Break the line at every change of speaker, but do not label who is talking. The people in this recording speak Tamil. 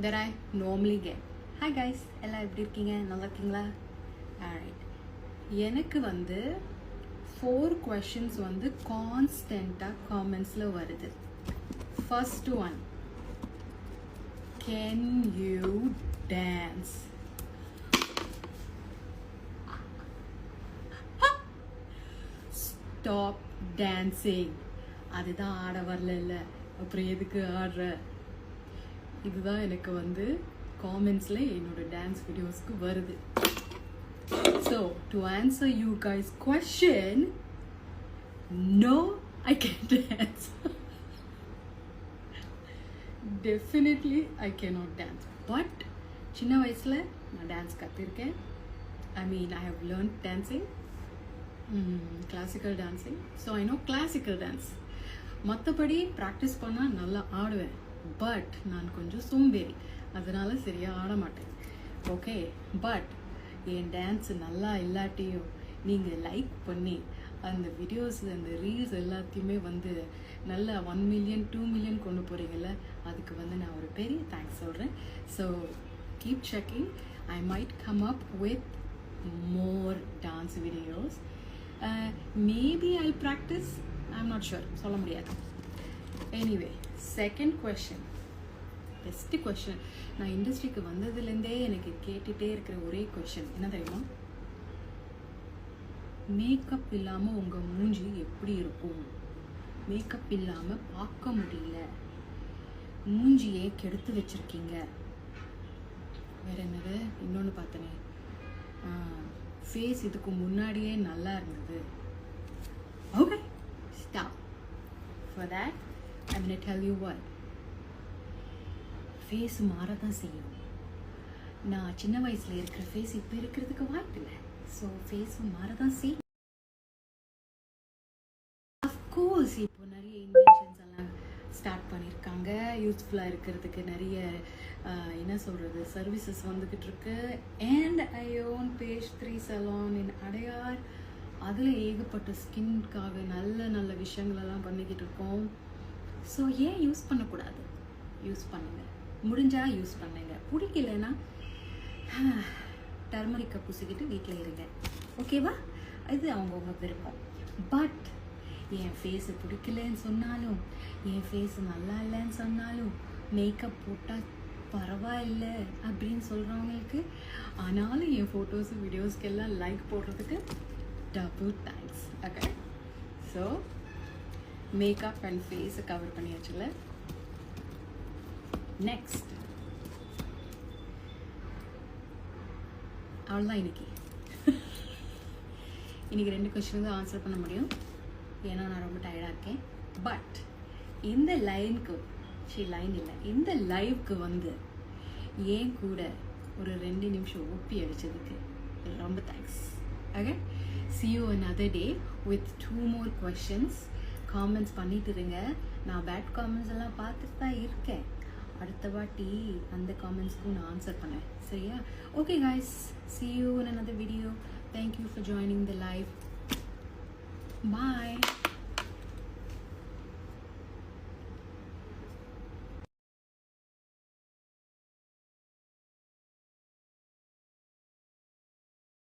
that I normally get. Hi guys, எல்லாம் எப்படி இருக்கீங்க? நல்லா இருக்கீங்களா? Alright. எனக்கு வந்து 4 questions வந்து கான்ஸ்டன்ட்டா காமெண்ட்ஸ்ல வருது. First one. Can you dance? Stop dancing. அதுதான் ஆட வரல. அப்புறம் எதுக்கு ஆடுற? இதுதான் எனக்கு வந்து காமெண்ட்ஸ்ல என்னோட டான்ஸ் வீடியோஸ்க்கு வருது. So to answer you guys question, no, I can't dance. Definitely I cannot dance. But சின்ன வயசுல நான் dance கத்திருக்கேன். I mean I have learned dancing, classical dancing. So I know classical dance. மற்றபடி ப்ராக்டிஸ் பண்ணால் நல்லா ஆடுவேன். பட் நான் கொஞ்சம் சோம்பேறி, அதனால சரியாக ஆட மாட்டேன். ஓகே, பட் என் டான்ஸ் நல்லா இல்லாட்டியும் நீங்கள் லைக் பண்ணி அந்த வீடியோஸ் அந்த ரீல்ஸ் எல்லாத்தையுமே வந்து நல்லா 1 மில்லியன் 2 மில்லியன் கொண்டு போகிறீங்கள, அதுக்கு வந்து நான் ஒரு பெரிய தேங்க்ஸ் சொல்கிறேன். So keep checking. I might come up with more dance videos. Maybe I practice, I'm not sure, சொல்ல முடியாது. Anyway, second question, best question. நான் இண்டஸ்ட்ரிக்கு வந்ததுலேருந்தே எனக்கு கேட்டுகிட்டே இருக்கிற ஒரே கொஷின் என்ன தெரியுமா? மேக்கப் இல்லாமல் உங்கள் மூஞ்சி எப்படி இருக்கும்? மேக்கப் இல்லாமல் பார்க்க முடியல, மூஞ்சியே கெடுத்து வச்சுருக்கீங்க. வேற என்னது? இன்னொன்று பார்த்தனே, ஃபேஸ் இதுக்கு முன்னாடியே நல்லா இருந்தது. Okay, stop. For that, I'm going to tell you what. Face மாறதான் செய்யும். நான் சின்ன வயசில் இருக்கிற ஃபேஸ் இப்போ இருக்கிறதுக்கு வாய்ப்பு இல்லை. ஸோ ஃபேஸும் மாறதான் செய்யும். அஃப்கோர்ஸ் இப்போ நிறைய இன்வென்ஷன்ஸ் எல்லாம் ஸ்டார்ட் பண்ணியிருக்காங்க. யூஸ்ஃபுல்லாக இருக்கிறதுக்கு நிறைய என்ன சொல்கிறது சர்வீசஸ் வந்துக்கிட்டு இருக்கு. And I own page 3 salon in Adyar. அதில் ஏகப்பட்ட ஸ்கின்காக நல்ல நல்ல விஷயங்களெல்லாம் பண்ணிக்கிட்டு இருக்கோம். ஸோ ஏன் யூஸ் பண்ணக்கூடாது? யூஸ் பண்ணுங்க, முடிஞ்சால் யூஸ் பண்ணுங்க. பிடிக்கலன்னா டர்மரிக்கை பூசிக்கிட்டு வீட்டில் இருங்க. ஓகேவா? இது அவங்கவுங்க விருப்பம். பட் என் ஃபேஸு பிடிக்கலன்னு சொன்னாலும், என் ஃபேஸு நல்லா இல்லைன்னு சொன்னாலும், மேக்கப் போட்டால் பரவாயில்ல அப்படின்னு சொல்கிறவங்களுக்கு, ஆனாலும் என் ஃபோட்டோஸு வீடியோஸ்க்கெல்லாம் லைக் போடுறதுக்கு double thanks. Okay, so makeup and face cover பண்ணியாச்சுல. Next, அவ்வளோதான் இன்னைக்கு. இன்னைக்கு 2 கொஸ்டின் தான் ஆன்சர் பண்ண முடியும், ஏன்னா நான் ரொம்ப டயர்டாக இருக்கேன். பட் இந்த லைனுக்கு லைன் இல்லை, இந்த லைவுக்கு வந்து ஏன் கூட ஒரு 2 நிமிஷம் ஒப்பி அடித்ததுக்கு ரொம்ப thanks. Okay, see you another day with 2 more questions. Comments பண்ணிட்டு இருங்க. நான் பேட் காமெண்ட்ஸ் எல்லாம் பார்த்துட்டு தான் இருக்கேன். அடுத்த வாட்டி அந்த காமெண்ட்ஸ்க்கும் நான் ஆன்சர் பண்ணேன். சரியா? Okay guys, see you in another video. Thank you for joining the live. Bye.